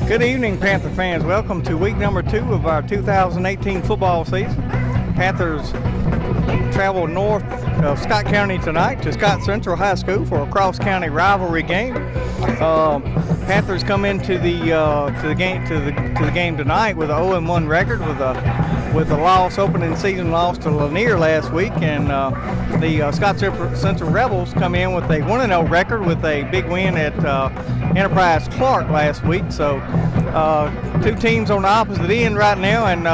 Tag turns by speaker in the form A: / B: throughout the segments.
A: Good evening, Panther fans. Welcome to week number 2 of our 2018 football season. Panthers travel north of Scott County tonight to Scott Central High School for a cross-county rivalry game. Panthers come into the game tonight with an 0-1 record with a loss, opening season loss to Lanier last week, and the Scott Central Rebels come in with a 1-0 record with a big win at Enterprise Clark last week. So two teams on the opposite end right now, and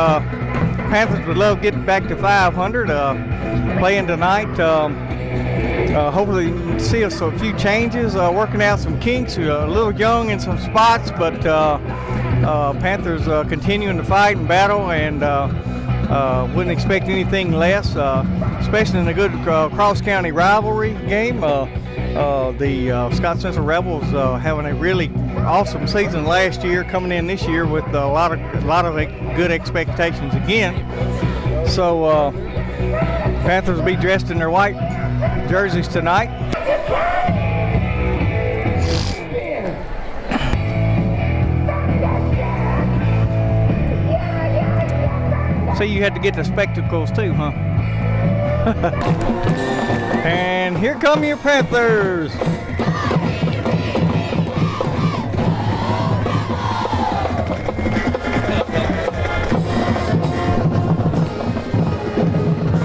A: Panthers would love getting back to 500. Playing tonight, hopefully see us a few changes, working out some kinks. A little young in some spots, but Panthers continuing to fight and battle, and wouldn't expect anything less, especially in a good cross-county rivalry game. The Scott Central Rebels having a really awesome season last year, coming in this year with a lot of good expectations again. So Panthers will be dressed in their white jerseys tonight. So you had to get the spectacles too, huh? And here come your Panthers.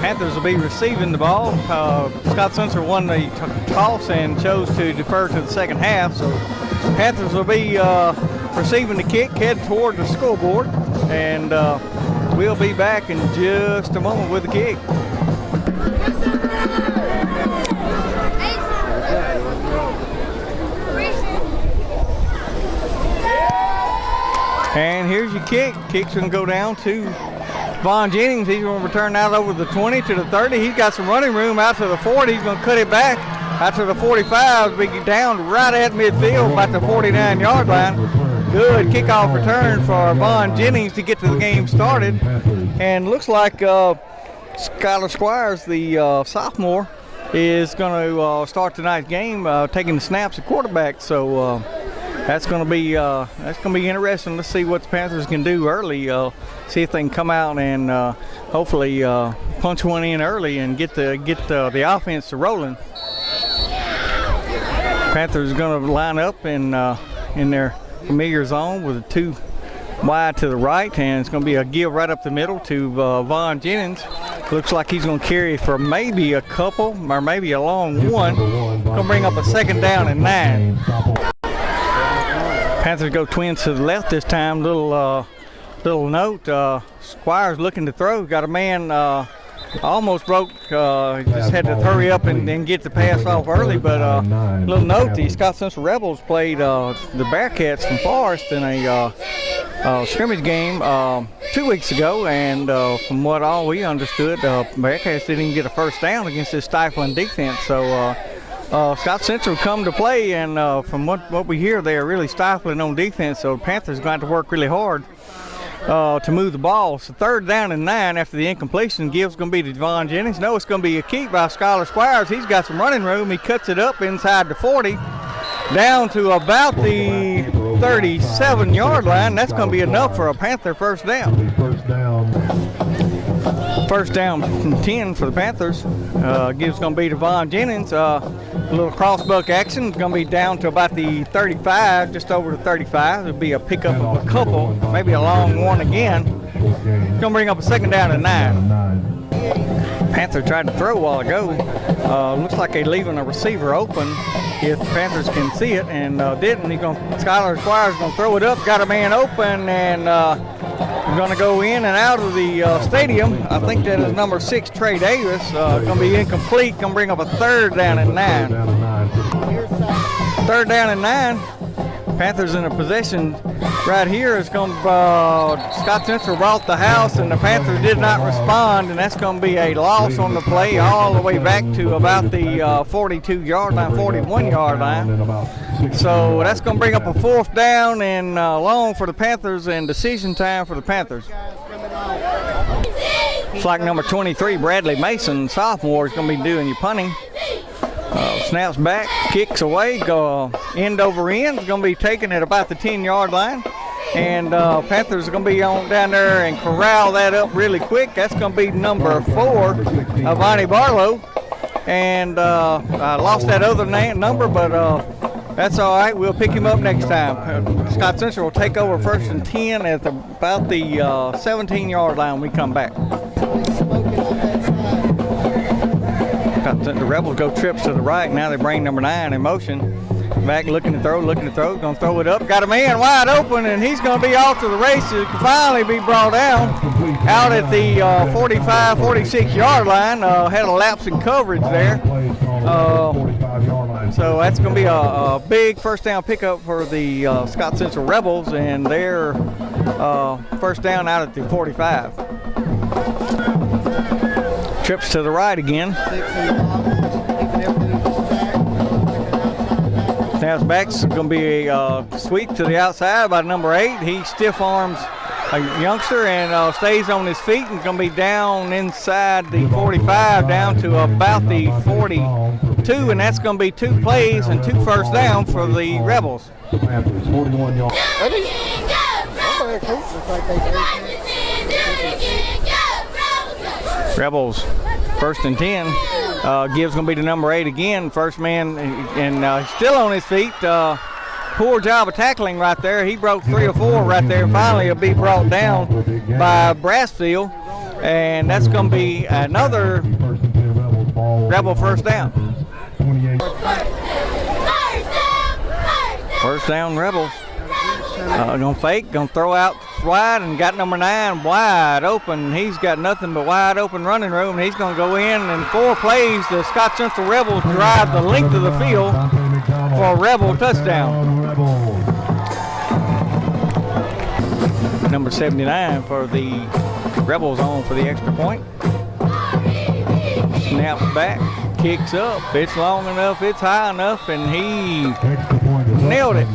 A: Panthers will be receiving the ball. Scott Central won the toss and chose to defer to the second half, so Panthers will be receiving the kick, head toward the scoreboard, and we'll be back in just a moment with the kick. And here's your kick. Kick's going to go down to Vaughn Jennings. He's going to return out over the 20 to the 30. He's got some running room out to the 40. He's going to cut it back out to the 45. Be down right at midfield, about the 49-yard line. Good kickoff return for Vaughn Jennings to get the game started. And looks like Skylar Squires, the sophomore, is going to start tonight's game, taking the snaps at quarterback. So that's going to be interesting. Let's see what the Panthers can do early. See if they can come out and hopefully punch one in early and get the offense to rolling. Panthers going to line up in their familiar zone with a 2 wide to the right, and it's going to be a give right up the middle to Vaughn Jennings. Looks like he's going to carry for maybe a couple or maybe a long one. Going to bring up a 2nd down and 9. Panthers go twins to the left this time. Little note. Squires looking to throw. Got a man almost broke. Just had to hurry up and get the pass off early. But little note: the Scott Central Rebels played the Bearcats from Forest in a scrimmage game 2 weeks ago, and from what all we understood, Bearcats didn't even get a first down against this stifling defense. So. Scott Central come to play, and from what we hear, they are really stifling on defense, so Panthers going to have to work really hard to move the ball. So 3rd down and 9 after the incompletion. Give's going to be to Vaughn Jennings. No, it's going to be a keep by Skylar Squires. He's got some running room. He cuts it up inside the 40, down to about the 37-yard line. That's going to be enough for a Panther first down. First down from 10 for the Panthers. Gives going to be to Vaughn Jennings. A little crossbuck action. It's going to be down to about the 35, just over the 35. It'll be a pickup of a couple, maybe a long one again. It's going to bring up a 2nd down and 9. Panther tried to throw a while ago. Looks like they're leaving a receiver open if the Panthers can see it, and didn't. Skylar Squires going to throw it up. Got a man open, and going to go in and out of the stadium. I think that is number 6, Trey Davis. Going to be incomplete. Going to bring up a 3rd down and 9. 3rd down and 9. Panthers in a possession right here. Is going to Scott Central brought the house, and the Panthers did not respond, and that's going to be a loss on the play all the way back to about the 42-yard line, 41-yard line. So that's going to bring up a 4th down and long for the Panthers, and decision time for the Panthers. It's like number 23, Bradley Mason, sophomore, is going to be doing your punting. Snaps back, kicks away, go end over end. It's going to be taken at about the 10-yard line. And Panthers are going to be on down there and corral that up really quick. That's going to be number 4, Vonnie Barlow. And I lost that other number, but that's all right. We'll pick him up next time. Scott Central will take over 1st and 10 at about the 17-yard line when we come back. The Rebels go trips to the right. Now they bring number 9 in motion. Back looking to throw, going to throw it up. Got a man wide open, and he's going to be off to the races. Can finally be brought down out at the 45, 46-yard line. Had a lapse in coverage there. So that's going to be a big first down pickup for the Scott Central Rebels, and their first down out at the 45. Trips to the right again. Snaps back. It's going to be a sweep to the outside by number 8. He stiff arms a youngster and stays on his feet and going to be down inside the 45 down to about the 42, and that's going to be 2 plays and 2 first down for the Rebels. Rebels 1st and 10. Gibbs going to be the number 8 again. First man, and still on his feet. Poor job of tackling right there. He broke 3 or 4 right there. Finally, he'll be brought down by Brassfield, and that's going to be another Rebel first down. First down, Rebels. Going to fake, going to throw out wide, and got number 9 wide open. He's got nothing but wide open running room, and he's going to go in, and 4 plays. The Scott Central Rebels drive the length of the field for a Rebel touchdown. Number 79 for the Rebels on for the extra point. Snaps back, kicks up. It's long enough, it's high enough, and he nailed it.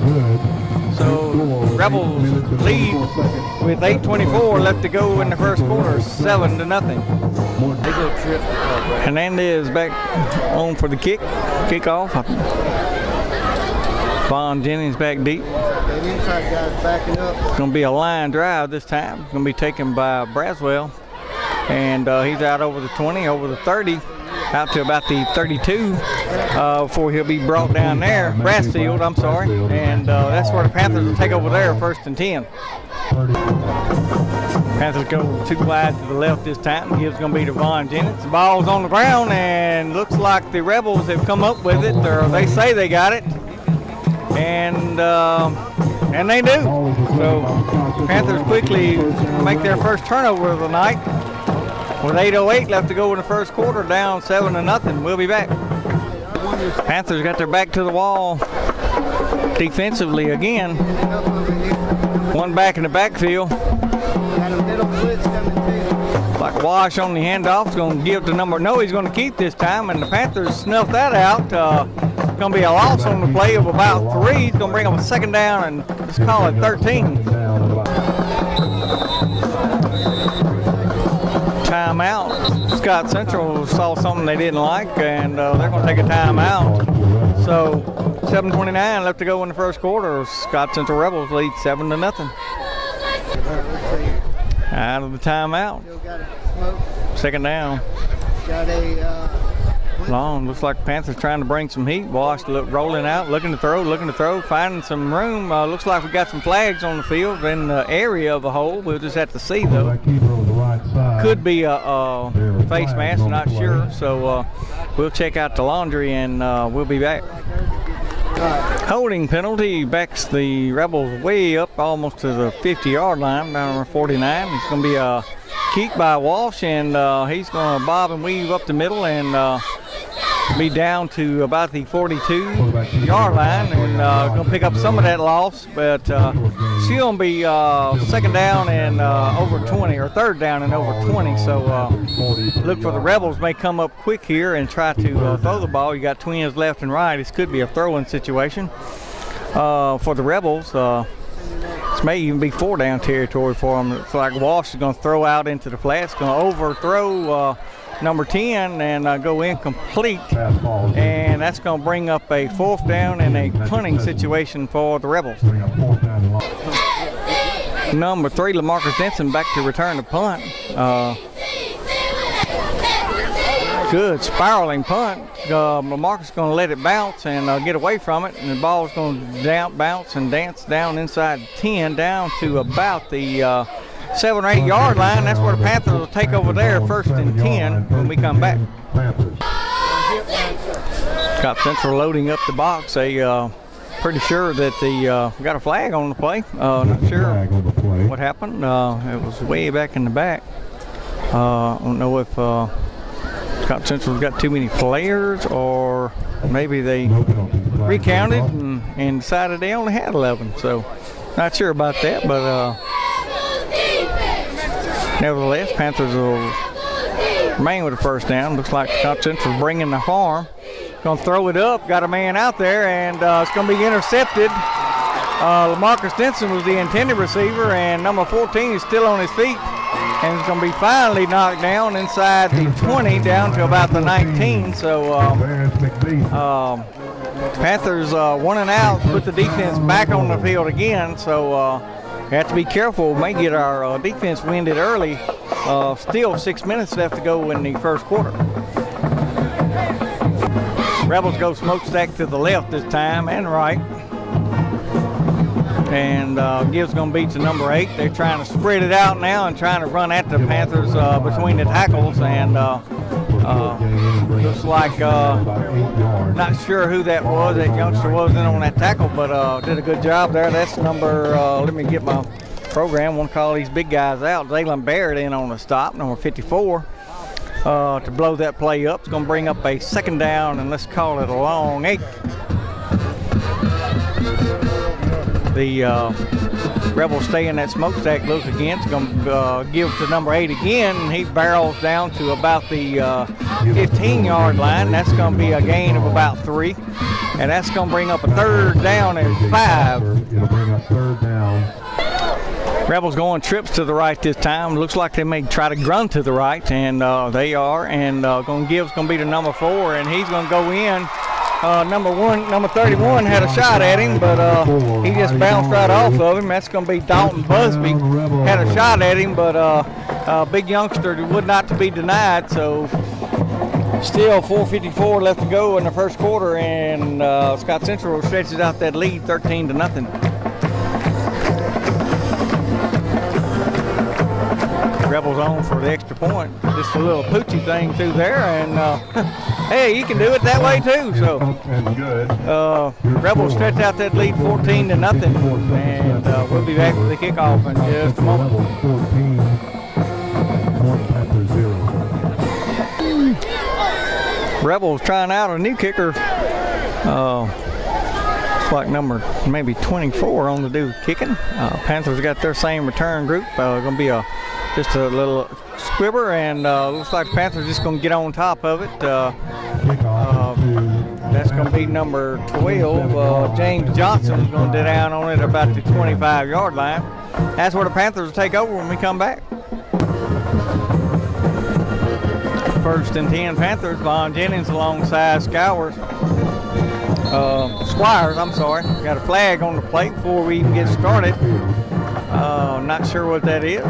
A: So Rebels lead with 8:24 left to go in the first quarter, 7-0. Hernandez back on for the kickoff. Vaughn Jennings back deep. It's going to be a line drive this time. It's going to be taken by Braswell, and he's out over the 20, over the 30. Out to about the 32 before he'll be brought down there. Brassfield, I'm sorry. And that's where the Panthers will take over there, 1st and 10. Panthers go 2 wide to the left this time. Gibbs going to be to Vaughn Jennings. The ball's on the ground, and looks like the Rebels have come up with it, or they say they got it. And they do. So Panthers quickly make their first turnover of the night. With 8:08 left to go in the first quarter, down 7-0. We'll be back. Panthers got their back to the wall defensively again. One back in the backfield. Like Wash on the handoff is going to give the number. No, he's going to keep this time, and the Panthers snuffed that out. It's going to be a loss on the play of about 3. He's going to bring up a second down, and let's call it 13. Timeout. Scott Central saw something they didn't like, and they're going to take a timeout. So 7:29 left to go in the first quarter. Scott Central Rebels lead 7-0. Out of the timeout. Second down. Long. Looks like Panthers trying to bring some heat. Wash rolling out, looking to throw, finding some room. Looks like we got some flags on the field in the area of the hole. We'll just have to see though. Could be a face mask, not sure. So we'll check out the laundry and we'll be back. Holding penalty backs the Rebels way up almost to the 50-yard line, down on 49. It's going to be a keep by Walsh, and he's going to bob and weave up the middle and be down to about the 42-yard line, and going to pick up some of that loss, but she's going to be second down and over 20, or third down and over 20. So look for the Rebels may come up quick here and try to throw the ball. You got twins left and right. This could be a throwing situation for the Rebels. This may even be 4-down territory for them. It's like Walsh is going to throw out into the flats, going to overthrow number 10 and go incomplete, and that's going to bring up a 4th down and a punting situation for the Rebels. number 3, LaMarcus Denson, back to return the punt. Good spiraling punt. LaMarcus is going to let it bounce and get away from it, and the ball is going to bounce and dance down inside 10, down to about the 7 or 8 yard line. That's where the Panthers will take over there, 1st and 10 when we come back. Got Central loading up the box. They pretty sure that the got a flag on the play. Not sure what happened. It was way back in the back. I don't know if Scott Central's got too many players, or maybe they recounted and decided they only had 11. So not sure about that, but nevertheless, Panthers will remain with the 1st down. Looks like Scott Central's bringing the farm. Going to throw it up, got a man out there, and it's going to be intercepted. LaMarcus Denson was the intended receiver, and number 14 is still on his feet, and it's going to be finally knocked down inside the 20, down to about the 19. So Panthers 1 and out, put the defense back on the field again. So we have to be careful. We may get our defense winded early. Still 6 minutes left to go in the 1st quarter. Rebels go smokestack to the left this time and right. And Gibbs going to be to number 8. They're trying to spread it out now and trying to run at the Panthers between the tackles. And looks like, not sure who that was, that youngster was in on that tackle, but did a good job there. That's number, let me get my program. Want to call these big guys out. Jalen Barrett in on the stop, number 54. To blow that play up. It's going to bring up a 2nd down, and let's call it a long 8. The Rebels stay in that smokestack look again. It's going to give to number 8 again, and he barrels down to about the 15-yard line. That's going to be a gain of about 3, and that's going to bring up a 3rd down and 5.
B: It'll bring up 3rd down.
A: Rebels going trips to the right this time. Looks like they may try to grunt to the right, and they are. And Gibbs going to be the number 4, and he's going to go in. Number 31 had a shot at him, but he just bounced right off of him. That's going to be Dalton Busby. Had a shot at him, but a big youngster would not to be denied. So still 4:54 left to go in the 1st quarter, and Scott Central stretches out that lead 13-0. Rebels on for the extra point. Just a little poochie thing through there, and hey, you can do it that way too. So Rebels stretch out that lead 14-0, and we'll be back with the kickoff in just a moment. Rebels trying out a new kicker. Looks like number maybe 24 on to do kicking. Panthers got their same return group. Going to be just a little squibber, and looks like the Panthers just going to get on top of it. That's going to be number 12. James Johnson is going to get down on it about the 25-yard line. That's where the Panthers will take over when we come back. 1st and 10 Panthers. Vaughn Jennings alongside Squires. I'm sorry. Got a flag on the plate before we even get started. Not sure what that is.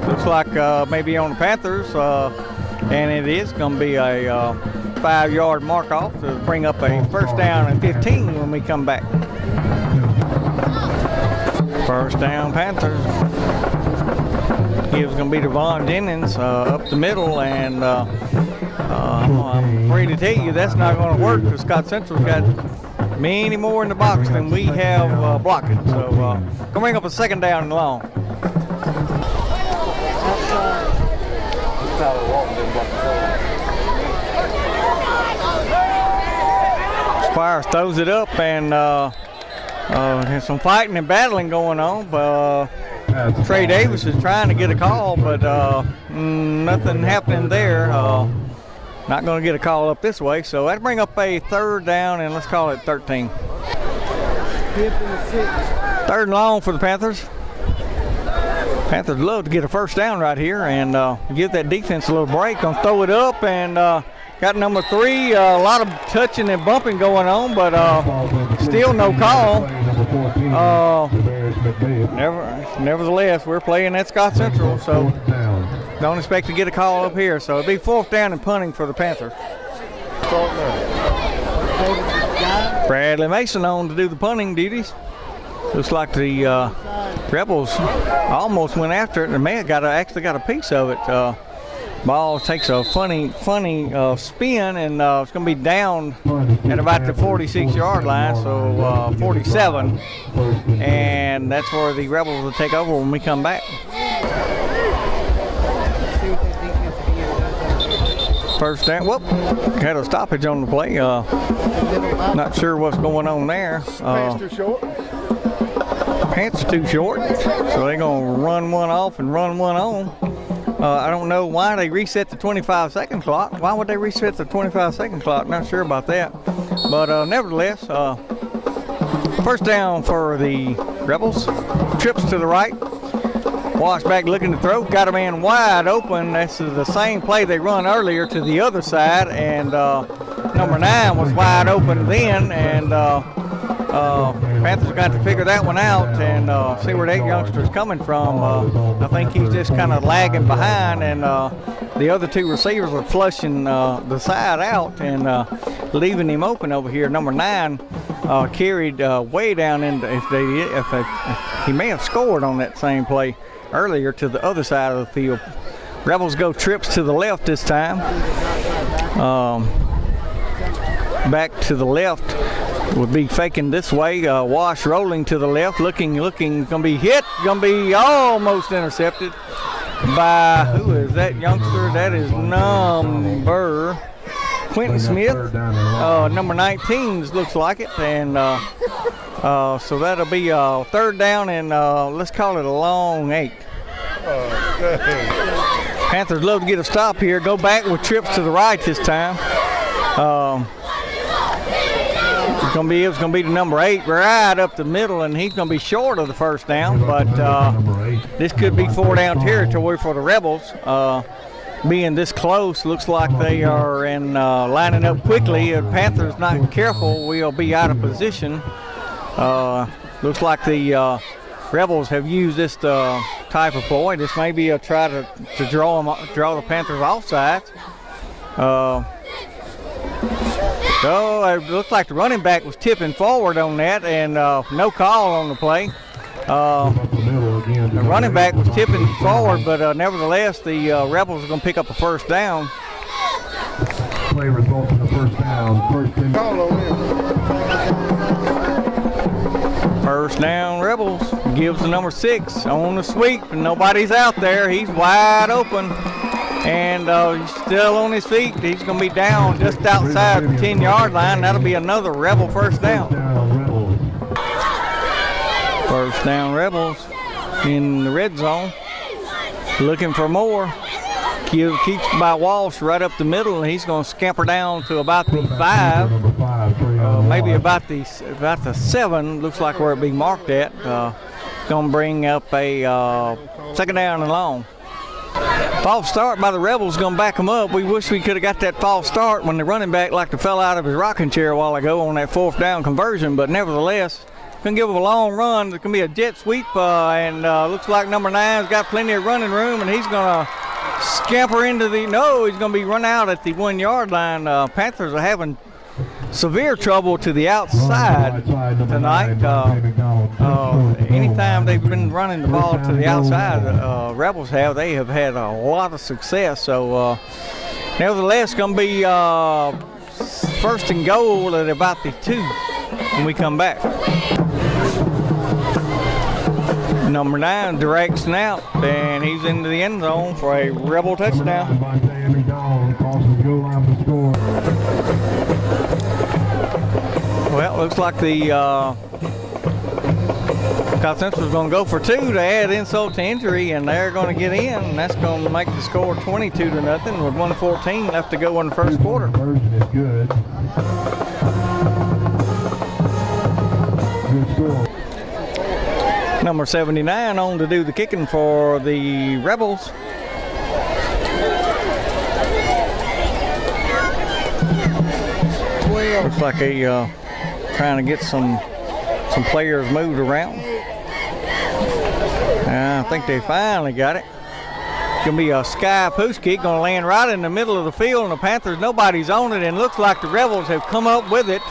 A: Looks like maybe on the Panthers, and it is going to be a 5-yard mark off to bring up a 1st down and 15 when we come back. 1st down Panthers. Gibbs going to be to Vaughn Jennings up the middle, and I'm afraid to tell you that's not going to work because Scott Central's got many more in the box than we have blocking. So going to bring up a 2nd down and long. Squires throws it up, and there's some fighting and battling going on. Trey Davis is trying to get a call, but nothing happening there. Not going to get a call up this way, so that'll bring up a 3rd down, and let's call it 13. 3rd and long for the Panthers. Panthers love to get a 1st down right here and give that defense a little break. Gonna throw it up, and got number 3. A lot of touching and bumping going on, but still no call. Nevertheless, we're playing at Scott Central, so don't expect to get a call up here. So it'll be 4th down and punting for the Panthers. Bradley Mason on to do the punting duties. Looks like the Rebels almost went after it, and man actually got a piece of it. Ball takes a funny spin, and it's going to be down at about the 46-yard line, so 47, and that's where the Rebels will take over when we come back. First down. Whoop! Had a stoppage on the play. Not sure what's going on there.
C: Pants too short.
A: Pants are too short, so they're going to run one off and run one on. I don't know why they reset the 25-second clock. Why would they reset the 25-second clock? Not sure about that. But nevertheless, first down for the Rebels. Trips to the right. Wash back looking to throw. Got a man wide open. That's the same play they run earlier to the other side. And number 9 was wide open then. And Panthers got to figure that one out and see where that youngster's coming from. I think he's just kind of lagging behind, and the other 2 receivers are flushing the side out and leaving him open over here. Number 9 carried way down into, if he may have scored on that same play earlier to the other side of the field. Rebels go trips to the left this time. Back to the left. Would be faking this way. Wash rolling to the left, looking, gonna be hit, gonna be almost intercepted by, who is that youngster? That is number Quentin Smith. Number 19 looks like it, and so that'll be 3rd down and let's call it a long 8. Panthers love to get a stop here. Go back with trips to the right this time. It's gonna be the number 8 right up the middle, and he's gonna be short of the first down. But this could be 4 down territory for the Rebels. Being this close, looks like they are in lining up quickly. If Panthers not careful, we'll be out of position. Looks like the Rebels have used this type of ploy. This may be a try to draw the Panthers offsides. So it looks like the running back was tipping forward on that, and no call on the play. The running back was tipping forward, but nevertheless, the Rebels are going to pick up a first down.
B: Play results in the first down.
A: First down, Rebels. Gives the number 6 on the sweep, and nobody's out there. He's wide open. And he's still on his feet. He's going to be down just outside the 10-yard line. That'll be another Rebel first down. First down, Rebels in the red zone. Looking for more. Keeps by Walsh right up the middle, and he's going to scamper down to about the 5. Maybe about the 7. Looks like where it be marked at. Going to bring up a 2nd down and long. False start by the Rebels going to back them up. We wish we could have got that false start when the running back like to fell out of his rocking chair a while ago on that 4th down conversion, but nevertheless, going to give them a long run. There's going to be a jet sweep, and looks like number 9's got plenty of running room, and he's going to scamper into he's going to be run out at the 1-yard line. Panthers are having severe trouble to the outside tonight. Anytime they've been running the ball to the outside, Rebels they have had a lot of success. So nevertheless, going to be 1st and goal at about the 2 when we come back. Number 9 directs snap, and he's into the end zone for a Rebel touchdown. Well, looks like the Scott Central's going to go for 2 to add insult to injury, and they're going to get in, and that's going to make the score 22-0 with 1:14 left to go in the first quarter.
B: Conversion is good. Good score.
A: Number 79 on to do the kicking for the Rebels. Looks like they trying to get some players moved around. I think they finally got it. It's going to be a sky post kick, going to land right in the middle of the field, and the Panthers, nobody's on it, and looks like the Rebels have come up with it.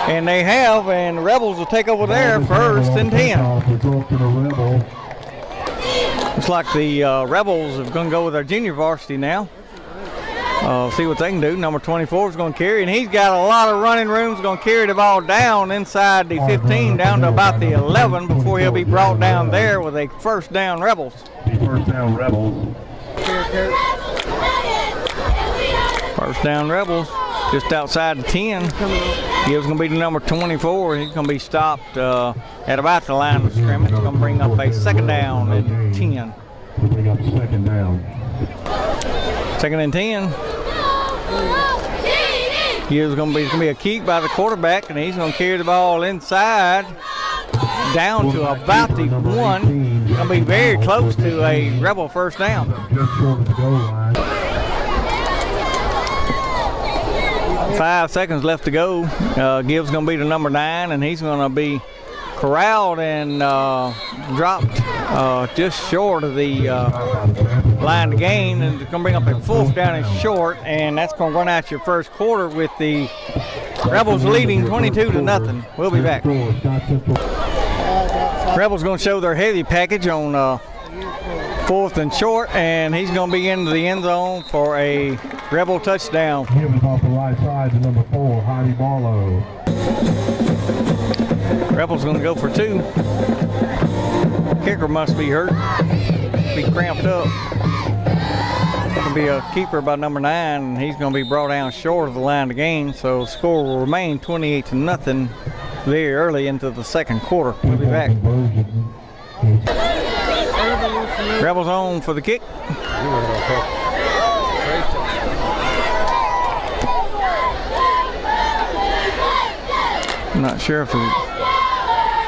A: And they have, and the Rebels will take over there first and 10. Looks like the Rebels are going to go with our junior varsity now. See what they can do. Number 24 is going to carry, and he's got a lot of running room. He's going to carry the ball down inside the 15, down to about the 11 before he'll be brought down there with a first down Rebels.
B: First down Rebels.
A: First down Rebels, just outside the 10. Gibbs going to be the number 24. He's going to be stopped at about the line of scrimmage. He's going to bring up a second down and 10.
B: Bring up second down.
A: Second and 10. Gibbs going to be a keep by the quarterback, and he's going to carry the ball inside down to about the 1. Going to be very close to a Rebel first down.
B: Just short of the goal line.
A: 5 seconds left to go. Gibbs going to be the number 9, and he's going to be corralled and dropped just short of the line to gain, and it's going to bring up a fourth down and short, and that's going to run out your first quarter with the Rebels leading 22-0. We'll be back. Rebels going to show their heavy package on fourth and short, and he's going to be into the end zone for a Rebel touchdown.
B: Gibbs off the right side to number 4, Heidi Barlow.
A: Rebels going to go for 2. Kicker must be hurt, be cramped up. Going to be a keeper by number 9, and he's going to be brought down short of the line to gain, so the score will remain 28-0 very early into the second quarter. We'll be back. Rebels on for the kick. I'm not sure if the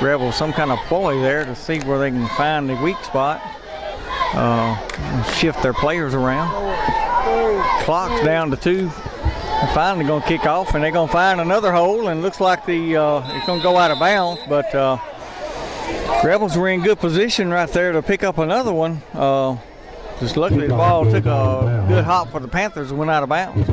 A: Rebels some kind of ploy there to see where they can find the weak spot, shift their players around. Clock's down to 2. They're finally going to kick off, and they're going to find another hole, and looks like it's going to go out of bounds, but Rebels were in good position right there to pick up another one. Just luckily the ball took a good hop for the Panthers and went out of bounds.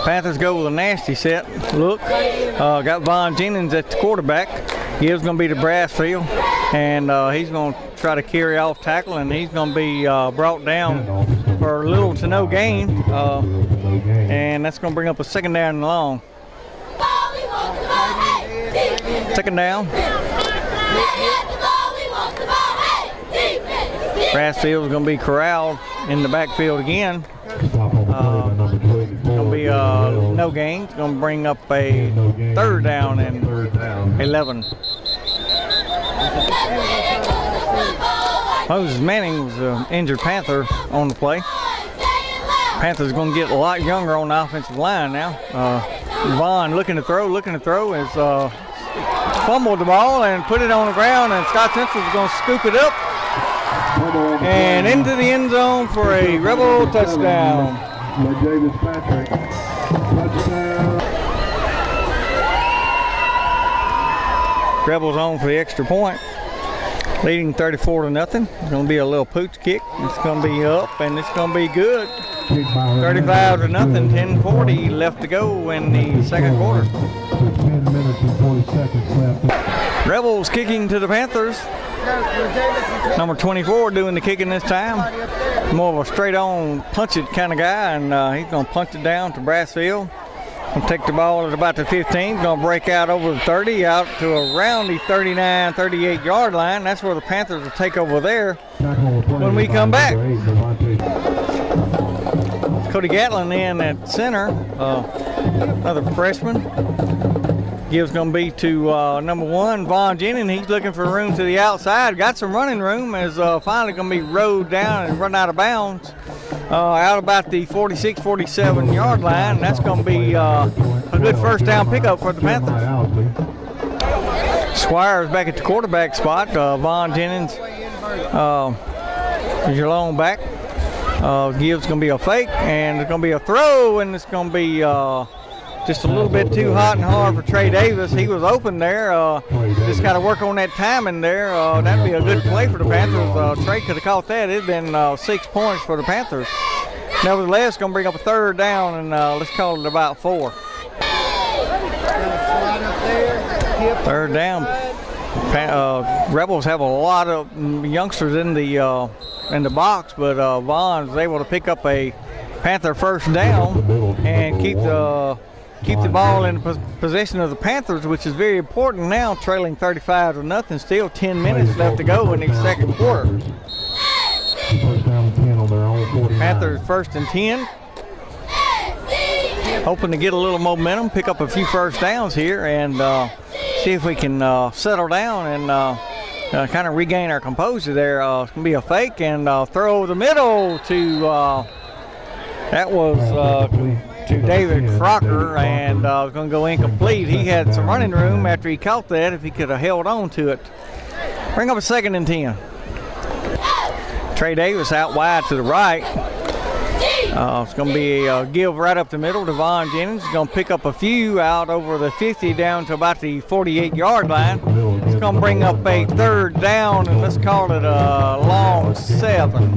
A: Panthers go with a nasty set look. Got Von Jennings at the quarterback. Gibbs going to be to Brassfield, and he's going to try to carry off tackle, and he's going to be brought down for little to no gain, and that's going to bring up a second down and long. Second down. Brassfield is going to be corralled in the backfield again. Going to be no gain. It's going to bring up a third down and 11. Moses Manning was an injured Panther on the play. Panthers going to get a lot younger on the offensive line now. Vaughn looking to throw, has fumbled the ball and put it on the ground, and Scott Central is going to scoop it up and into the end zone for a Rebel touchdown. Rebels on for the extra point, leading 34-0. It's going to be a little pooch kick. It's going to be up, and it's going to be good. 35-0, 10:40 left to go in the second quarter.
B: 10 minutes and 40 seconds left.
A: Rebels kicking to the Panthers. Number 24 doing the kicking this time. More of a straight-on punch-it kind of guy, and he's going to punch it down to Brassfield. Going to take the ball at about the 15. Going to break out over the 30, out to around the 39, 38-yard line. That's where the Panthers will take over there when we come back. Cody Gatlin in at center, another freshman. Gibbs going to be to number 1, Von Jennings. He's looking for room to the outside. Got some running room. Is finally going to be rode down and run out of bounds out about the 46, 47-yard line. And that's going to be a good first down pickup for the Panthers. Squires back at the quarterback spot. Von Jennings is your lone back. Gibbs going to be a fake, and it's going to be a throw, and it's going to be just a little bit too hot and hard for Trey Davis. He was open there. Just got to work on that timing there. That'd be a good play for the Panthers. Trey could have caught that. It'd been 6 points for the Panthers. Nevertheless, going to bring up a third down, and let's call it about 4. Third down. Rebels have a lot of youngsters in the box, but Vaughn was able to pick up a Panther first down and keep the ball in possession of the Panthers, which is very important now, trailing 35-0. Still 10 minutes left to go in the second quarter.
B: First down and 10 on their own 49.
A: Panthers first and 10. Hoping to get a little momentum, pick up a few first downs here, and see if we can settle down and kind of regain our composure there. It's going to be a fake and throw over the middle to that was to David Crocker, and was going to go incomplete. He had some running room after he caught that if he could have held on to it. Bring up a second and 10. Trey Davis out wide to the right. It's going to be a give right up the middle. Devon Jennings is going to pick up a few out over the 50 down to about the 48-yard line. It's going to bring up a third down, and let's call it a long 7.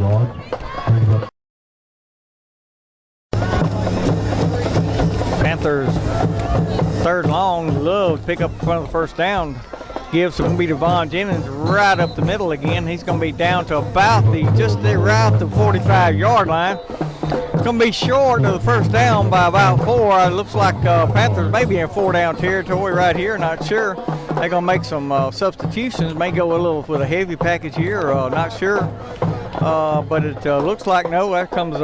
A: Panthers third long, love to pick up in front of the first down. Gives going to be Devon Jennings right up the middle again. He's going to be down to about just right at the 45-yard line. It's going to be short of the first down by about 4. It looks like Panthers may be in 4-down territory right here. Not sure. They're going to make some substitutions. May go a little with a heavy package here. Not sure. But it looks like no. There comes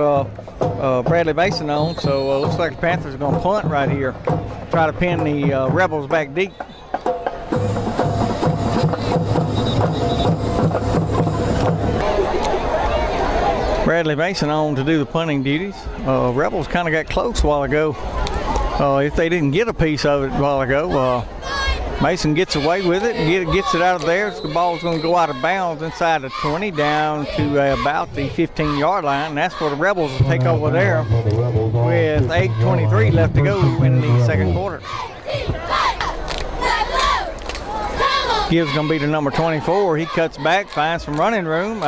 A: Bradley Mason on. So it looks like the Panthers are going to punt right here. Try to pin the Rebels back deep. Bradley Mason on to do the punting duties. Rebels kind of got close a while ago. If they didn't get a piece of it a while ago, Mason gets away with it and gets it out of there. So the ball's going to go out of bounds inside the 20 down to about the 15-yard line. And that's where the Rebels will take over there with 8:23 left to go in the second quarter. Gibbs going to be the number 24. He cuts back, finds some running room.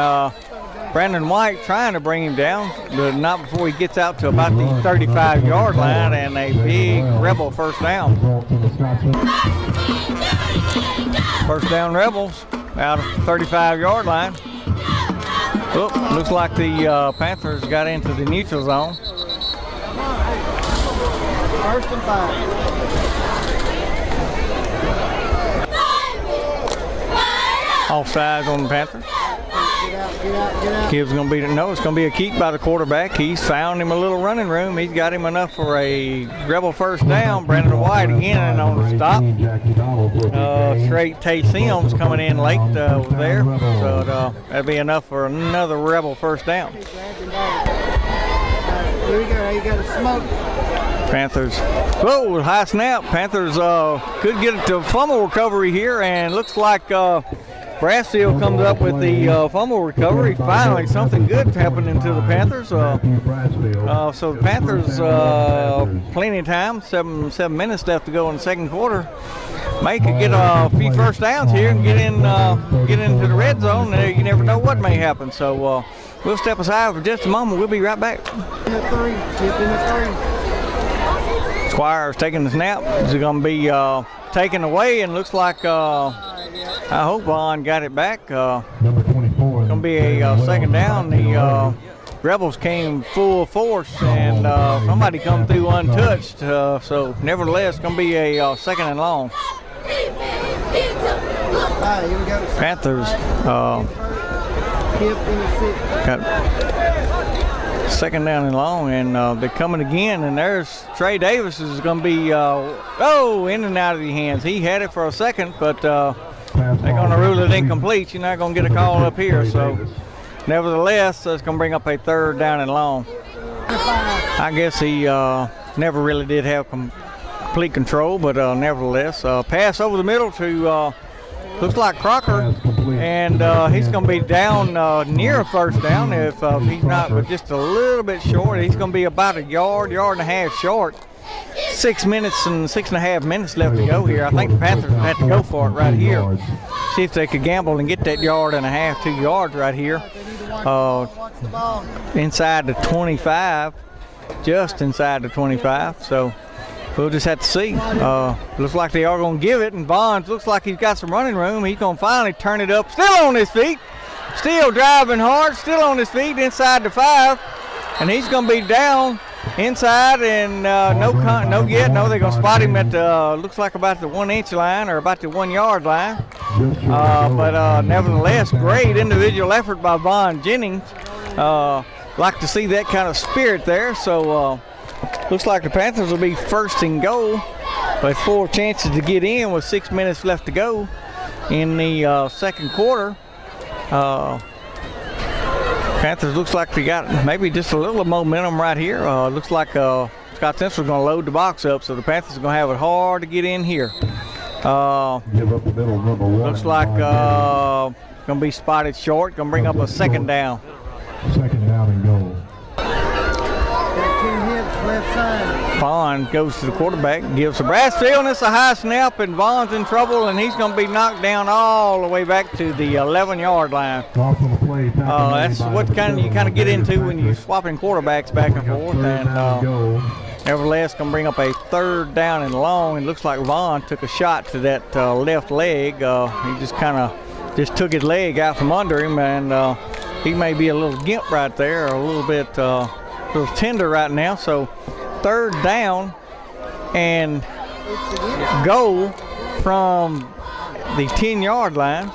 A: Brandon White trying to bring him down, but not before he gets out to about the 35-yard line, and a big Rebel first down. First down Rebels out of the 35-yard line. Oop, looks like the Panthers got into the neutral zone.
C: First and 5.
A: Offsides on the Panthers. Gibbs going to be it's going to be a keep by the quarterback. He's found him a little running room. He's got him enough for a Rebel first down. Brandon White again and on the stop. Trey Sims coming in late was there, so that'll be enough for another Rebel first down.
C: Here we go. You got a smoke.
A: Panthers. Whoa, high snap. Panthers could get it to fumble recovery here, and looks like Brassfield comes up with the fumble recovery. Finally, something good happening to the Panthers. So the Panthers, plenty of time, 7 minutes left to go in the second quarter. May could get a few first downs here and get into the red zone. You never know what may happen. So we'll step aside for just a moment. We'll be right back. Squires taking the snap. Is going to be taken away, and looks like I hope Vaughn got it back.
B: Number 24.
A: It's going to be a second down. The Rebels came full force, and somebody come through untouched. So nevertheless, it's going to be a second and long. Panthers got second down and long, and they're coming again, and there's Trey Davis is going to be in and out of the hands. He had it for a second, but they're going to rule it incomplete. You're not going to get a call up here. So nevertheless, it's going to bring up a third down and long. I guess he never really did have complete control, but nevertheless, pass over the middle to looks like Crocker. and he's going to be down near a first down if he's not, but just a little bit short. He's going to be about a yard and a half short. 6 minutes and 6.5 minutes left to go here. I think the Panthers had to go for it right here. See if they could gamble and get that yard and a half, 2 yards right here. Inside the 25, just inside the 25. So we'll just have to see. Looks like they are going to give it, and Bonds looks like he's got some running room. He's going to finally turn it up. Still on his feet. Still driving hard. Still on his feet inside the 5. And he's going to be down inside, and no, they're going to spot him at the, looks like about the 1 inch line or about the 1 yard line. But nevertheless, great individual effort by Von Jennings. Like to see that kind of spirit there. So looks like the Panthers will be first and goal with 4 chances to get in with 6 minutes left to go in the second quarter. Panthers looks like they got maybe just a little momentum right here. Looks like Scott Central's going to load the box up, so the Panthers are going to have it hard to get in here.
B: Give up the middle, number 1.
A: Looks like going to be spotted short. Going to bring up a second down.
B: Second down and goal.
C: Got 2 hits left side.
A: Vaughn goes to the quarterback, gives to Brassfield, and it's a high snap, and Vaughn's in trouble, and he's going to be knocked down all the way back to the 11-yard line. That's what you kind of get into when you're swapping quarterbacks back and forth, and nevertheless, going to bring up a third down and long. It looks like Vaughn took a shot to that left leg. He just kind of took his leg out from under him, and he may be a little gimp right there, or a little bit little tender right now. So third down and goal from the 10-yard line.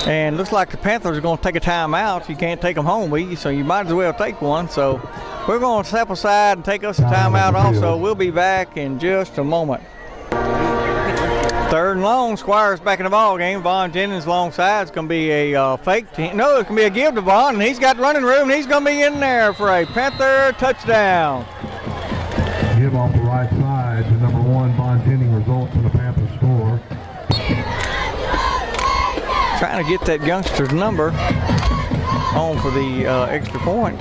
A: And looks like the Panthers are going to take a timeout. You can't take them home with you, so you might as well take one. So we're going to step aside and take us a timeout also. We'll be back in just a moment. Third and long. Squires back in the ball game. Von Jennings alongside. It's going to be a fake. No, it's going to be a give to Von, and he's got running room. And he's going to be in there for a Panther touchdown.
B: Give off the right side to number 1, Von Jennings, results in the Panthers score.
A: Trying to get that youngster's number on for the extra point.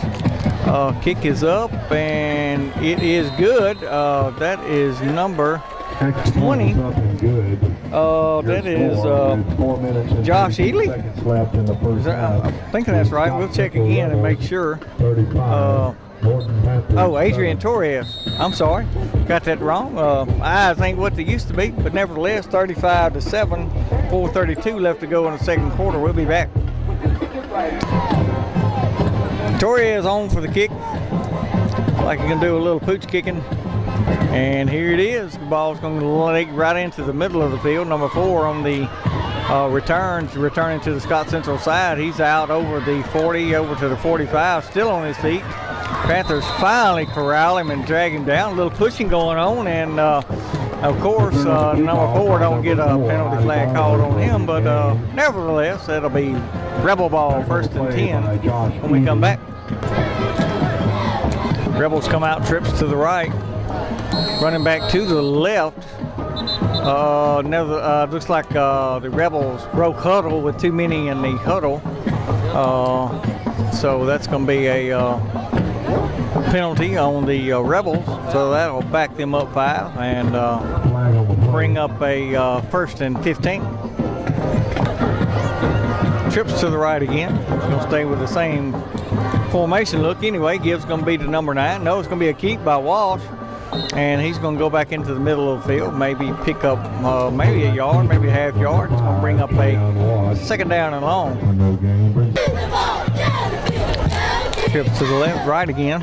A: Kick is up, and it is good. That is number 20. That is Josh Ely. I'm thinking that's right. We'll check again and make sure. Adrian Torres. I'm sorry. Got that wrong. I think what they used to be, but nevertheless, 35-7, 4:32 left to go in the second quarter. We'll be back. Torres on for the kick. Like you can do a little pooch kicking. And here it is. The ball's going to leg right into the middle of the field. Number 4 on the returning to the Scott Central side. He's out over the 40, over to the 45, still on his feet. Panthers finally corral him and drag him down. A little pushing going on, and of course, number 4 don't get a penalty flag called on him, but nevertheless, that'll be Rebel ball, 1st and 10 when we come back. Rebels come out, trips to the right. Running back to the left. Looks like the Rebels broke huddle with too many in the huddle. So that's going to be a penalty on the Rebels. So that'll back them up 5 and bring up a 1st and 15. Trips to the right again. Going to stay with the same formation look anyway. Gibbs going to be to number 9. No, it's going to be a keep by Walsh. And he's going to go back into the middle of the field, maybe pick up maybe a yard, maybe a half yard. It's going to bring up a second down and long. Trips to the left, right again.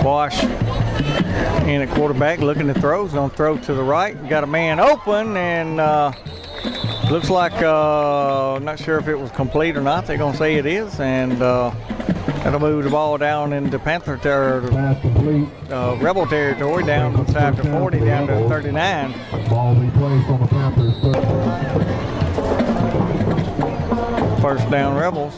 A: Wash in at quarterback, looking to throw. He's going to throw to the right. Got a man open, and looks like, not sure if it was complete or not. They're going to say it is, and that'll move the ball down into Panther territory, Rebel territory, down inside the 40, down to 39.
B: Ball be placed on the Panthers.
A: First down, Rebels.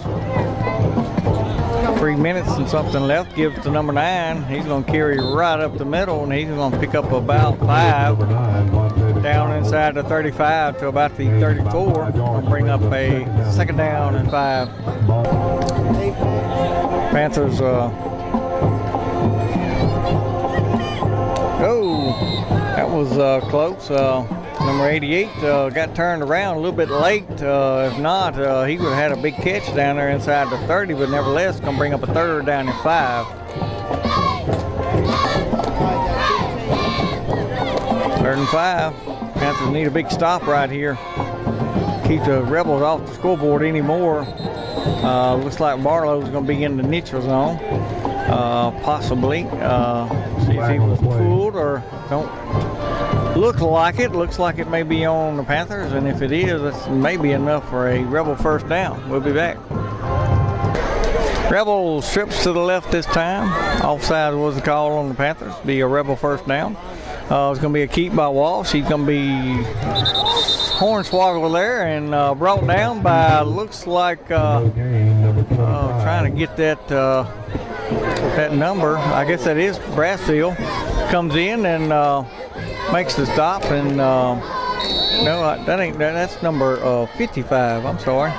A: 3 minutes and something left. Give it to number 9. He's going to carry right up the middle, and he's going to pick up about 5 down inside the 35 to about the 34. We'll bring up a 2nd down and 5. Panthers. Oh, that was close. Number 88 got turned around a little bit late. If not, he would have had a big catch down there inside the 30, but nevertheless, going to bring up a 3rd down and 5. 3rd and 5. Panthers need a big stop right here. Keep the Rebels off the scoreboard anymore. Looks like Barlow's going to be in the neutral zone. Possibly. See if he was pulled or don't. Look like it. Looks like it may be on the Panthers, and if it is, that's maybe enough for a Rebel 1st down. We'll be back. Rebels trips to the left this time. Offside was the call on the Panthers. Be a Rebel 1st down. It's going to be a keep by Walsh. He's going to be hornswoggled there and brought down by, looks like, trying to get that number. I guess that is Brassfield. Comes in and makes the stop, and no, that's number 55. I'm sorry.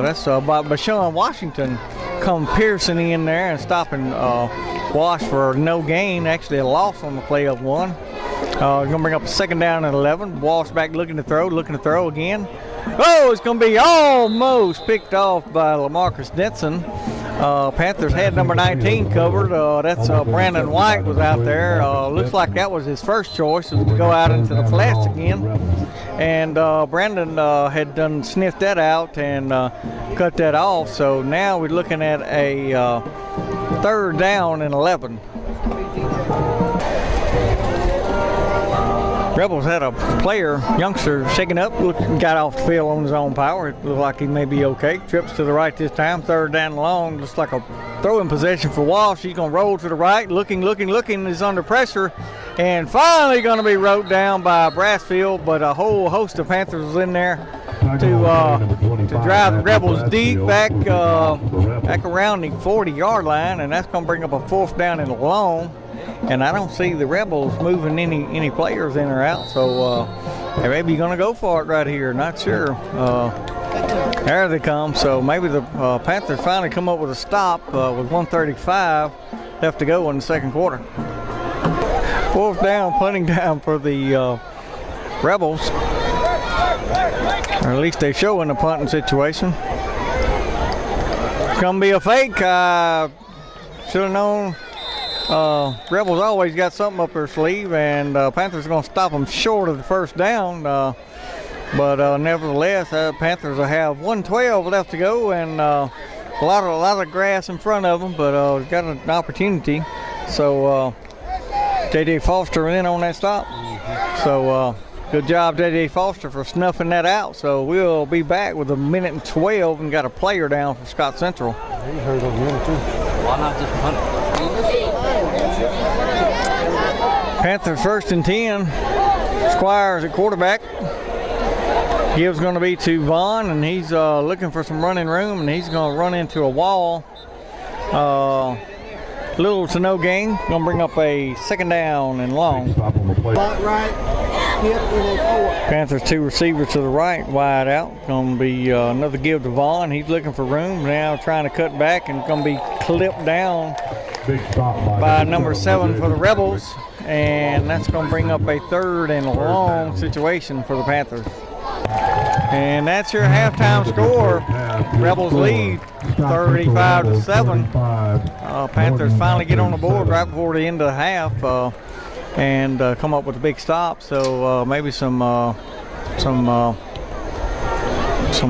A: That's by Bashawn Washington come piercing in there and stopping Wash for no gain. Actually, a loss on the play of 1. Going to bring up a 2nd down and 11. Wash back looking to throw again. Oh, it's going to be almost picked off by LaMarcus Denson. Panthers had number 19 covered. That's Brandon White was out there. Looks like that was his first choice, was to go out into the flats again. And Brandon had done sniffed that out and cut that off. So now we're looking at a 3rd down and 11. Rebels had a player, youngster, shaking up, got off the field on his own power. It looked like he may be okay. Trips to the right this time, 3rd down and long. Looks like a throwing possession for Walsh. He's going to roll to the right, looking, is under pressure, and finally going to be wrote down by Brassfield, but a whole host of Panthers was in there to drive the Rebels deep back around the 40-yard line, and that's going to bring up a 4th down and long. And I don't see the Rebels moving any players in or out, so they may be going to go for it right here. Not sure. There they come. So maybe the Panthers finally come up with a stop with 1:35 left to go in the 2nd quarter. 4th down, punting down for the Rebels. Or at least they show in the punting situation. It's going to be a fake. Should have known. Rebels always got something up their sleeve, and Panthers are going to stop them short of the 1st down. But nevertheless, Panthers will have 1:12 left to go, and a lot of grass in front of them, but got an opportunity. So J.J. Foster in on that stop. So good job, J.J. Foster, for snuffing that out. So we'll be back with 1:12 and got a player down for Scott Central.
C: He heard of him too. Why not just punt it?
A: Panthers 1st and 10. Squires at quarterback. Give's going to be to Vaughn, and he's looking for some running room, and he's going to run into a wall. Little to no gain. Going to bring up a 2nd down and long. Panthers 2 receivers to the right, wide out. Going to be another give to Vaughn. He's looking for room now, trying to cut back, and going to be clipped down by number 7 for the Rebels. And that's going to bring up a 3rd and long situation for the Panthers. And that's your halftime score. Rebels lead 35-7. Panthers finally get on the board right before the end of the half and come up with a big stop. So maybe some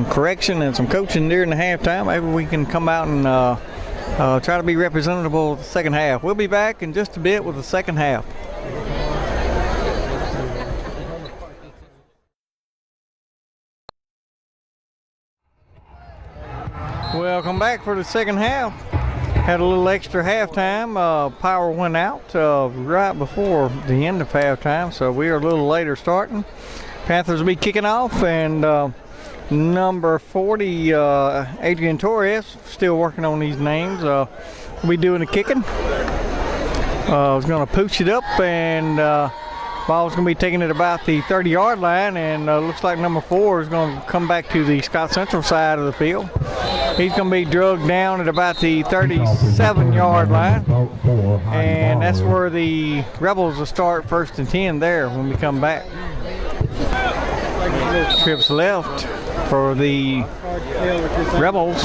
A: correction and some coaching during the halftime. Maybe we can come out and try to be representative of the 2nd half. We'll be back in just a bit with the 2nd half. Welcome back for the 2nd half. Had a little extra halftime. Power went out right before the end of halftime, so we are a little later starting. Panthers will be kicking off, and number 40, Adrian Torres, still working on these names. We'll be doing the kicking. Was going to pooch it up, and ball's going to be taking it about the 30-yard line, and looks like number 4 is going to come back to the Scott Central side of the field. He's going to be drugged down at about the 37-yard line, and that's where the Rebels will start 1st and 10 there when we come back. Trips left for the Rebels.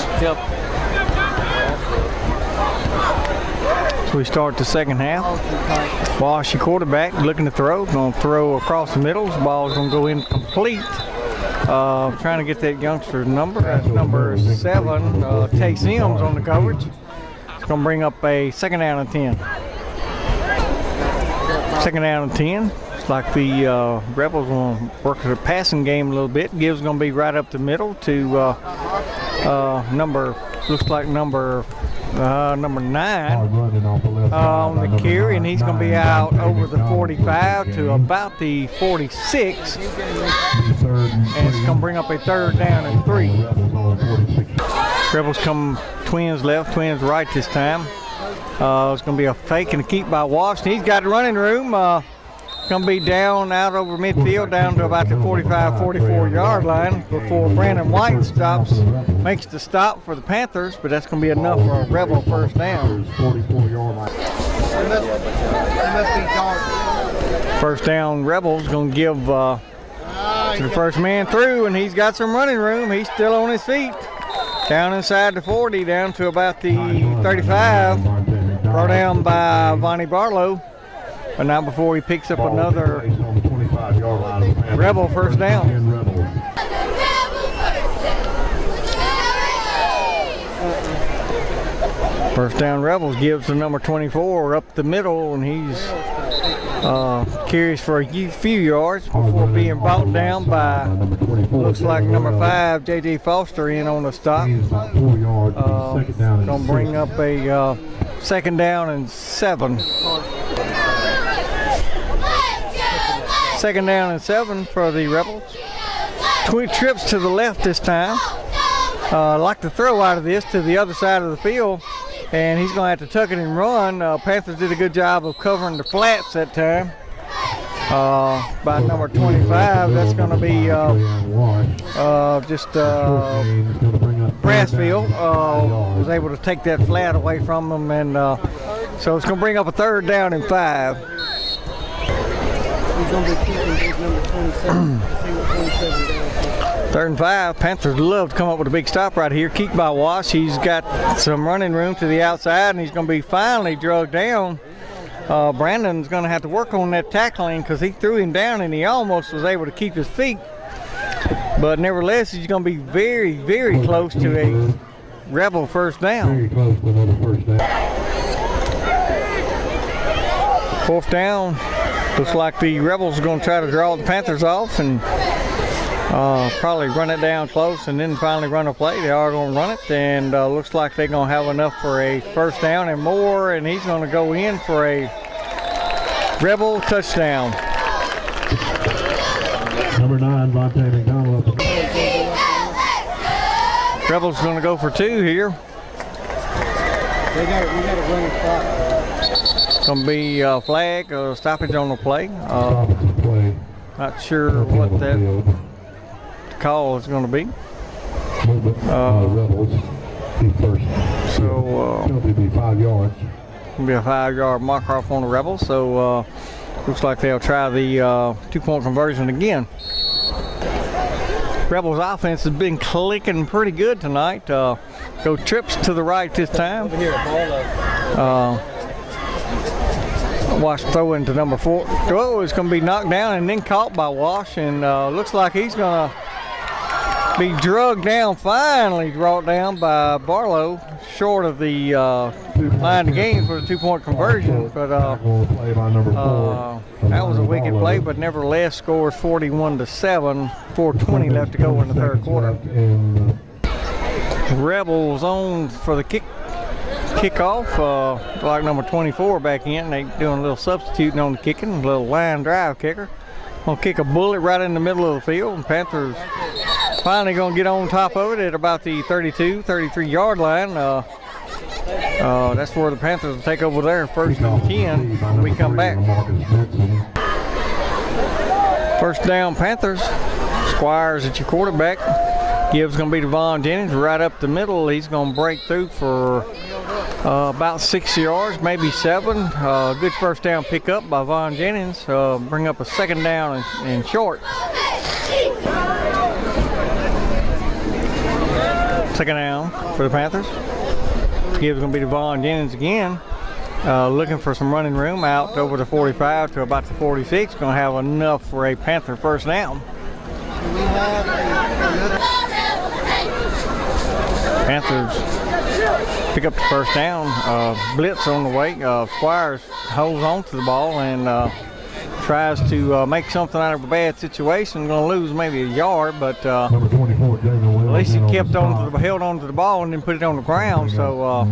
A: So we start the second half. Wash, quarterback, looking to throw. Going to throw across the middle. The ball's going to go incomplete. Trying to get that youngster's number. That's number 7, Tay Sims on the coverage. It's going to bring up a 2nd down and 10. 2nd down and 10. It's like the Rebels will work the passing game a little bit. Gibbs going to be right up the middle to looks like number 9 on the carry, and he's going to be out over the 45 to about the 46, and it's going to bring up a 3rd down and 3. Rebels come twins left, twins right this time. It's going to be a fake and a keep by Washington. He's got running room. Going to be down out over midfield down to about the 45-44-yard line before Brandon White makes the stop for the Panthers, but that's going to be enough for a Rebel 1st down. 1st down, Rebels going to give to the first man through, and he's got some running room. He's still on his feet. Down inside the 40, down to about the 35. Brought down by Vonnie Barlow. But not before he picks up another Rebel 1st down. 1st down, Rebels gives to number 24 up the middle, and he's carries for a few yards before being brought down by, looks like number 5, J.J. Foster in on the stop. Going to bring up a 2nd down and 7. 2nd down and 7 for the Rebels. Trips to the left this time. Like to throw out of this to the other side of the field, and he's going to have to tuck it and run. Panthers did a good job of covering the flats that time. By number 25, that's going to be Brassfield was able to take that flat away from them, and so it's going to bring up a 3rd down and 5.
C: He's going to be keeping his number 27.
A: 3rd and 5. Panthers love to come up with a big stop right here. Keep by Wash. He's got some running room to the outside, and he's going to be finally drugged down. Brandon's going to have to work on that tackling because he threw him down, and he almost was able to keep his feet. But nevertheless, he's going to be very, very close to a Rebel 1st down.
B: Very close to another 1st down.
A: 4th down. Looks like the Rebels are going to try to draw the Panthers off and probably run it down close and then finally run a play. They are going to run it, and looks like they're going to have enough for a 1st down and more, and he's going to go in for a Rebel touchdown.
B: Number 9, Vontae McDonald.
A: Rebels going to go for 2 here.
C: We got to run the clock.
A: Going to be a flag, stoppage on the play. Not sure what that call is going to be.
B: Rebels, first.
A: So
B: it'll be 5 yards.
A: It'll be a 5-yard mark off on the Rebels. So looks like they'll try the 2-point conversion again. Rebels offense has been clicking pretty good tonight. Go trips to the right this time. Wash throwing to number 4. Oh, it's going to be knocked down and then caught by Wash, and looks like he's going to be drugged down, finally brought down by Barlow, short of the line of game for the 2-point conversion. But that was a wicked play, but nevertheless scores 41-7, 4:20 left to go in the 3rd quarter. Rebels on for the kickoff, like number 24 back in. They doing a little substituting on the kicking, a little line drive kicker. Gonna kick a bullet right in the middle of the field, and Panthers Finally going to get on top of it at about the 32, 33 yard line. That's where the Panthers will take over there, first and 10 when we come back. First down, Panthers. Squires at your quarterback. Gibbs going to be Devon Jennings right up the middle. He's going to break through for about 6 yards, maybe 7. Good first down pickup by Von Jennings. Bring up a second down and short. Second down for the Panthers. Gibbs going to be Devon Jennings again. Looking for some running room out over the 45 to about the 46. Going to have enough for a Panther first down. Panthers pick up the first down. Blitz on the way. Squires holds on to the ball and tries to make something out of a bad situation. Going to lose maybe a yard, but at least he held on to the ball and then put it on the ground. So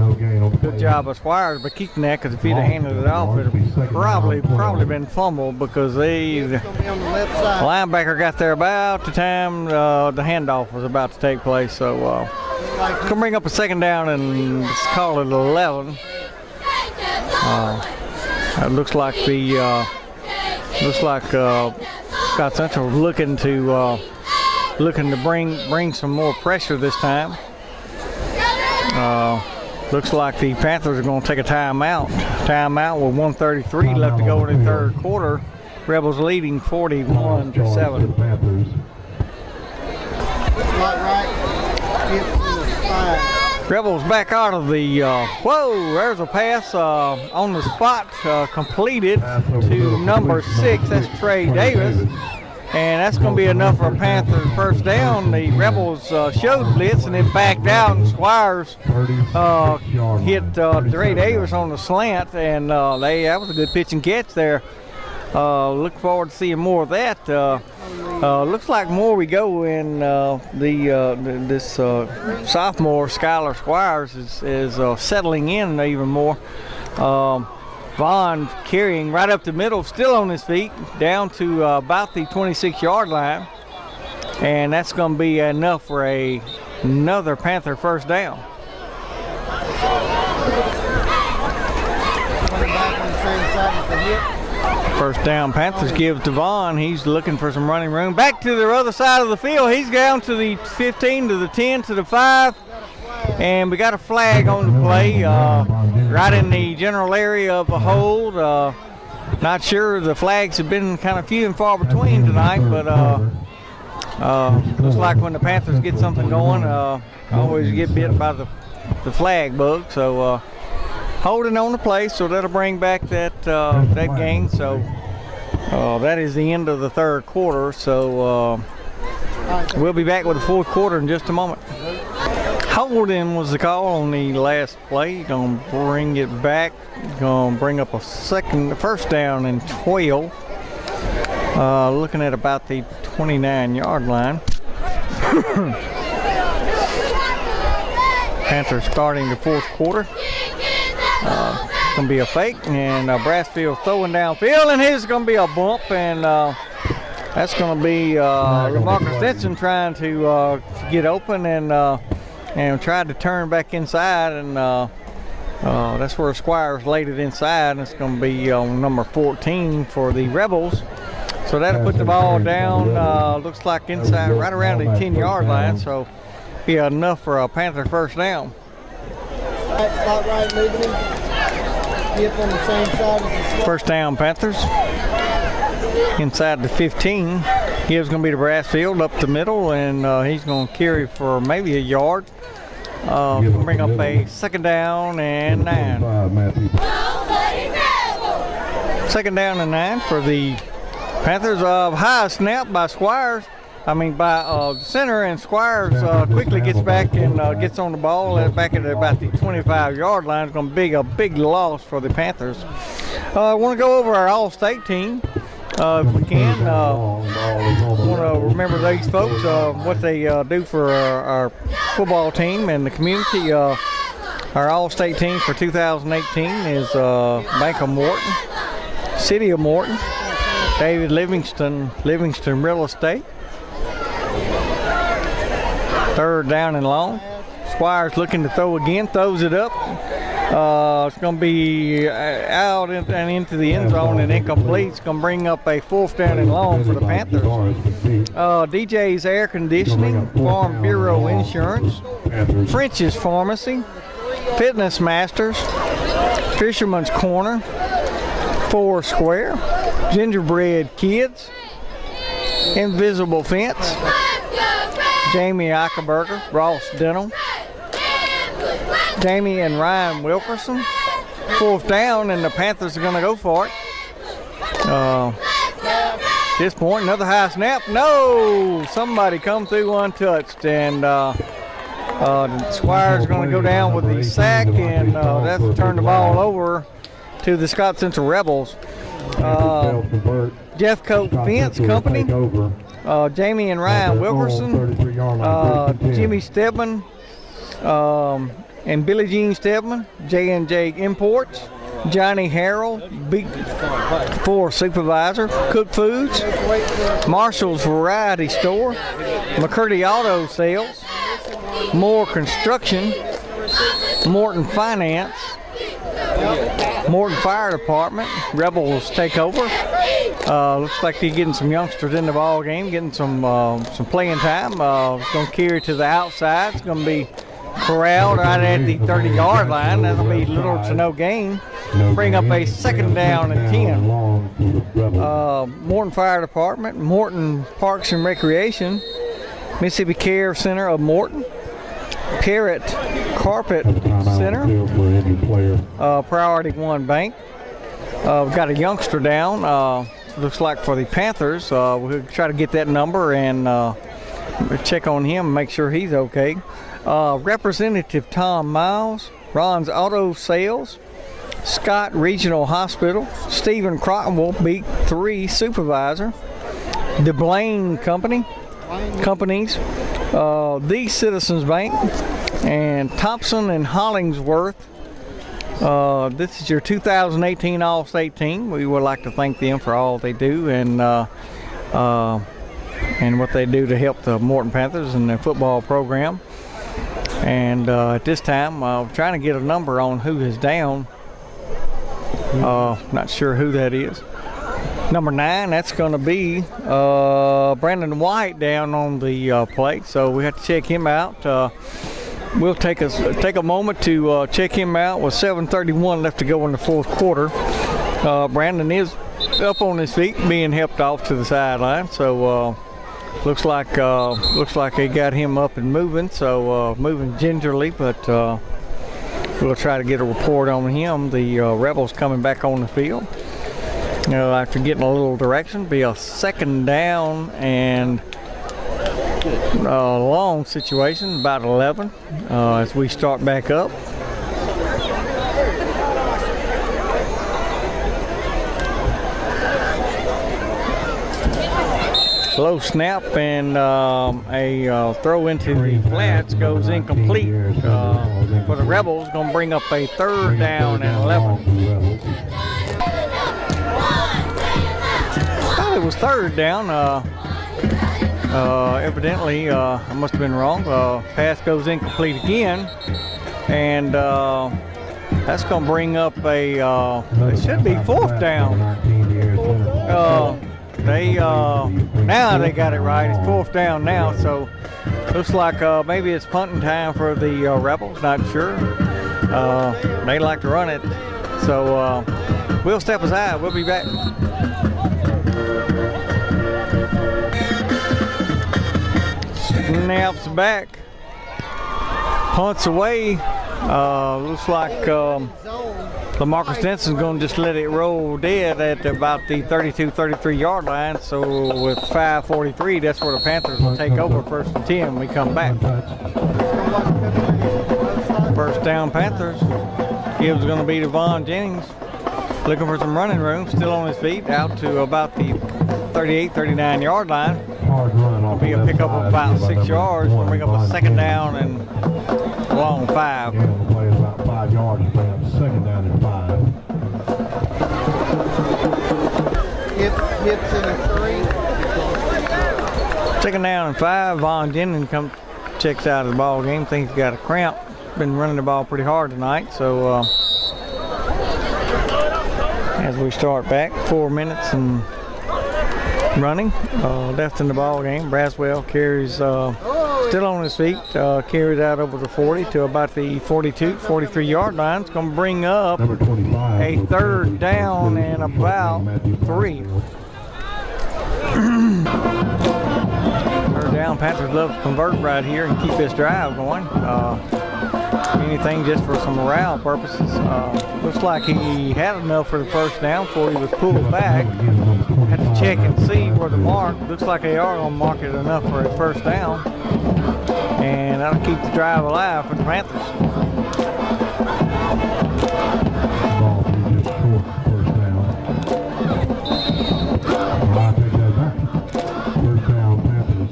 A: good job of Squires by keeping that, because if he'd have handed it off, it would have probably been fumbled, because the linebacker got there about the time the handoff was about to take place. So can bring up a second down and let's call it 11. It looks like Scott Central looking to bring some more pressure this time. Looks like the Panthers are going to take a timeout. Timeout with 1:33 left to go in the third quarter. Rebels leading 41-7. Rebels back out of the, whoa, there's a pass on the spot completed to number 6. That's Trey Davis. And that's going to be enough for a Panther first down. The Rebels showed blitz and then backed out, and Squires hit Trey Davis on the slant, and that was a good pitch and catch there. Look forward to seeing more of that. Looks like more we go in this sophomore Skylar Squires is settling in even more. Vaughn carrying right up the middle, still on his feet, down to about the 26-yard line, and that's going to be enough for another Panther first down. First down, Panthers give to Vaughn. He's looking for some running room. Back to the other side of the field. He's down to the 15, to the 10, to the 5. And we got a flag on the play right in the general area of a hold. Not sure. The flags have been kind of few and far between tonight, but looks like when the Panthers get something going, always get bit by the flag bug. So holding on the play, so that'll bring back that gain. So that is the end of the third quarter. So we'll be back with the fourth quarter in just a moment. Holding was the call on the last play. Gonna bring it back. Gonna bring up a first down and 12. Looking at about the 29-yard line. Panthers starting the fourth quarter. Gonna be a fake, and Brassfield throwing downfield, and here's gonna be a bump, and that's gonna be Lamarcus Stinson trying to get open and tried to turn back inside, and that's where Squires laid it inside, and it's going to be on number 14 for the Rebels. So that'll put the ball down, looks like inside, right around the 10-yard line, so be enough for a Panther first down. First down, Panthers. Inside the 15. Gibbs going to be to Brassfield up the middle, and he's going to carry for maybe a yard. Bring up a second down and 9. Second down and 9 for the Panthers. High snap by Squires. By center, and Squires quickly gets back and gets on the ball back at about the 25-yard line. It's going to be a big loss for the Panthers. I want to go over our All-State team. If we can, want to remember these folks, what they do for our football team and the community. Our All-State team for 2018 is Bank of Morton, City of Morton, David Livingston Real Estate, Third down and long. Squires looking to throw again, throws it up. It's going to be out and into the end zone and incomplete. It's going to bring up a 4th down and long for the Panthers. DJ's Air Conditioning, Farm Bureau Insurance, French's Pharmacy, Fitness Masters, Fisherman's Corner, Four Square, Gingerbread Kids, Invisible Fence, Jamie Eichelberger, Ross Dental, Jamie and Ryan Wilkerson. 4th down, and the Panthers are going to go for it. At this point, another high snap. No! Somebody come through untouched, and Squire's going to go down with the sack, and that's to turn the ball over to the Scott Central Rebels. Jeffcoat Fence Company, Jamie and Ryan Wilkerson, Jimmy Stedman, and Billie Jean Stedman, J&J Imports, Johnny Harrell, Big 4 Supervisor, Cook Foods, Marshall's Variety Store, McCurdy Auto Sales, Moore Construction, Morton Finance, Morton Fire Department. Rebels take over. Looks like they're getting some youngsters in the ball game, getting some playing time. It's going to carry to the outside. It's going to be corralled right at the 30-yard line. That'll be little to no gain. Bring up a 2nd down and 10. Morton Fire Department, Morton Parks and Recreation, Mississippi Care Center of Morton, Parrot Carpet Center, Priority One Bank. We've got a youngster down, looks like for the Panthers. We'll try to get that number and check on him and make sure he's okay. Representative Tom Miles, Ron's Auto Sales, Scott Regional Hospital, Stephen Crockwell, Big 3 Supervisor, DeBlaine Companies, The Citizens Bank, and Thompson and Hollingsworth. This is your 2018 All-State team. We would like to thank them for all they do and what they do to help the Morton Panthers and their football program. And at this time, I'm trying to get a number on who is down. Not sure who that is. Number 9, that's going to be Brandon White down on the play. So we have to check him out. We'll take a moment to check him out with 7:31 left to go in the 4th quarter. Brandon is up on his feet, being helped off to the sideline. So looks like they got him up and moving. So moving gingerly, but we'll try to get a report on him. The Rebels coming back on the field. After getting a little direction, be a 2nd down and long situation, about 11, as we start back up. Low snap and a throw into the flats goes incomplete for the Rebels. Going to bring up a 3rd down and 11. It was 3rd down. Evidently, I must have been wrong. Pass goes incomplete again, and that's going to bring up a. It should be 4th down. Now they got it right. It's 4th down now, so looks like maybe it's punting time for the Rebels. Not sure. They like to run it, so we'll step aside. We'll be back. Snaps back, punts away. Looks like LaMarcus Denson's going to just let it roll dead at about the 32-33 yard line. So with 5:43, that's where the Panthers will take over 1st and 10 when we come back. 1st down Panthers. Gibbs going to be Devon Jennings, looking for some running room, still on his feet, out to about the 38-39 yard line. It'll be a pickup of about 6 yards. We'll bring up a 2nd down and a long 5.
B: We'll play about 5 yards, bring up 2nd down and 5.
C: Hits in a 3.
A: 2nd down and 5. Vaughn Jennings comes checks out of the ball game. Thinks he's got a cramp. Been running the ball pretty hard tonight. So as we start back, 4 minutes and running left in the ball game. Braswell carries still on his feet, carries out over the 40 to about the 42, 43 yard line. It's going to bring up
B: Number 25.
A: a third down and about 3. Third down. Panthers love to convert right here and keep this drive going. Anything just for some morale purposes. Looks like he had enough for the first down before he was pulled back. Had to check and see where the mark. Looks like they are going to mark it enough for a first down. And that'll keep the drive alive for the Panthers.
B: Ball be just short first down. Well, I take that back. First down Panthers.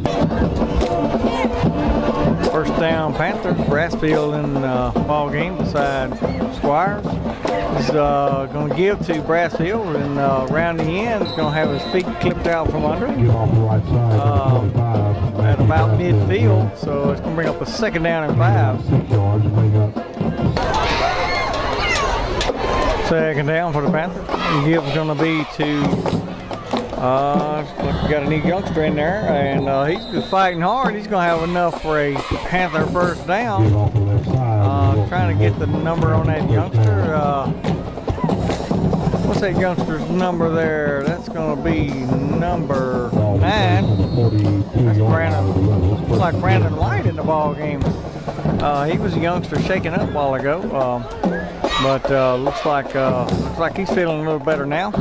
A: First down Panthers. Brassfield in the ball game beside Squires. He's going to give to Brassfield, and around the end, he's going to have his feet clipped out from under him.
B: Get off the right side. 25.
A: At about midfield, so it's going to bring up a second down and 5.
B: 6 yards. Bring up.
A: Second down for the Panthers. And Gibbs going to be to, we got a new youngster in there, and he's just fighting hard. He's going to have enough for a Panther first down.
B: Get off the left side.
A: Trying to get the number on that youngster. What's that youngster's number there? That's going to be number 9. That's Brandon. Looks like Brandon White in the ball game. He was a youngster shaking up a while ago, but looks like he's feeling a little better now.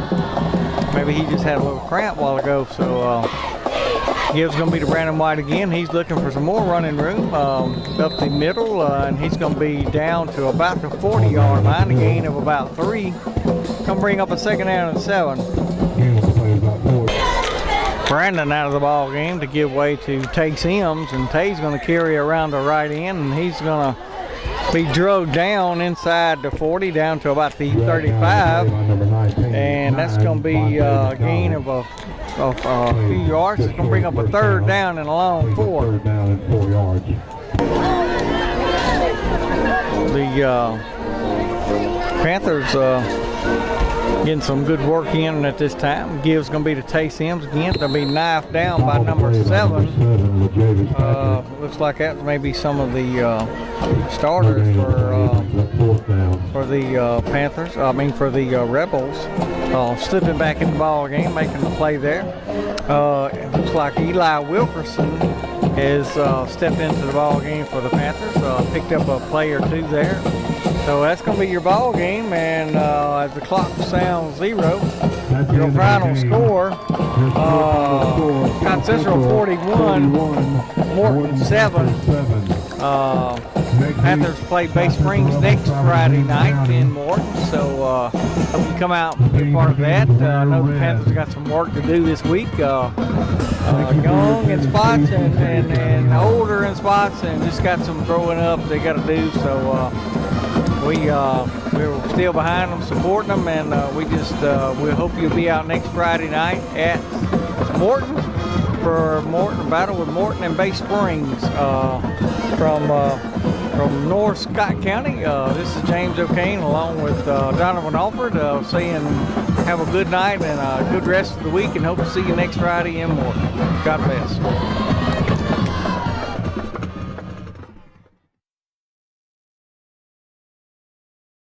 A: Maybe he just had a little cramp a while ago. So Gibbs going to be to Brandon White again. He's looking for some more running room up the middle, and he's going to be down to about the 40-yard line, a gain of about 3. Come bring up a second down and 7. Brandon out of the ball game to give way to Tay Sims, and Tay's going to carry around the right end, and he's going to be drugged down inside the 40, down to about the 35, and that's going to be a gain of a few yards. It's going to bring up a third down and a long 4.
B: Third down and 4 yards.
A: The Panthers getting some good work in at this time. Gibbs going to be to Tay Sims again. They'll be knifed down by number 7. Looks like that may be some of the starters for the Panthers. For the Rebels. Slipping back in the ball game, making the play there. It looks like Eli Wilkerson has stepped into the ball game for the Panthers. Picked up a play or 2 there. So that's going to be your ball game, and as the clock sounds 0, your final score, Scott Central 41, Morton 7. Panthers play Bay Springs next Friday night in Morton, so hope you come out and be a part of that. I know the Panthers got some work to do this week. Young in spots and older in spots, and just got some growing up they got to do. So we're still behind them, supporting them, and we hope you'll be out next Friday night at Morton for battle with Morton and Bay Springs from North Scott County. This is James O'Kane along with Donovan Alford saying have a good night and a good rest of the week, and hope to see you next Friday in Morton. God bless.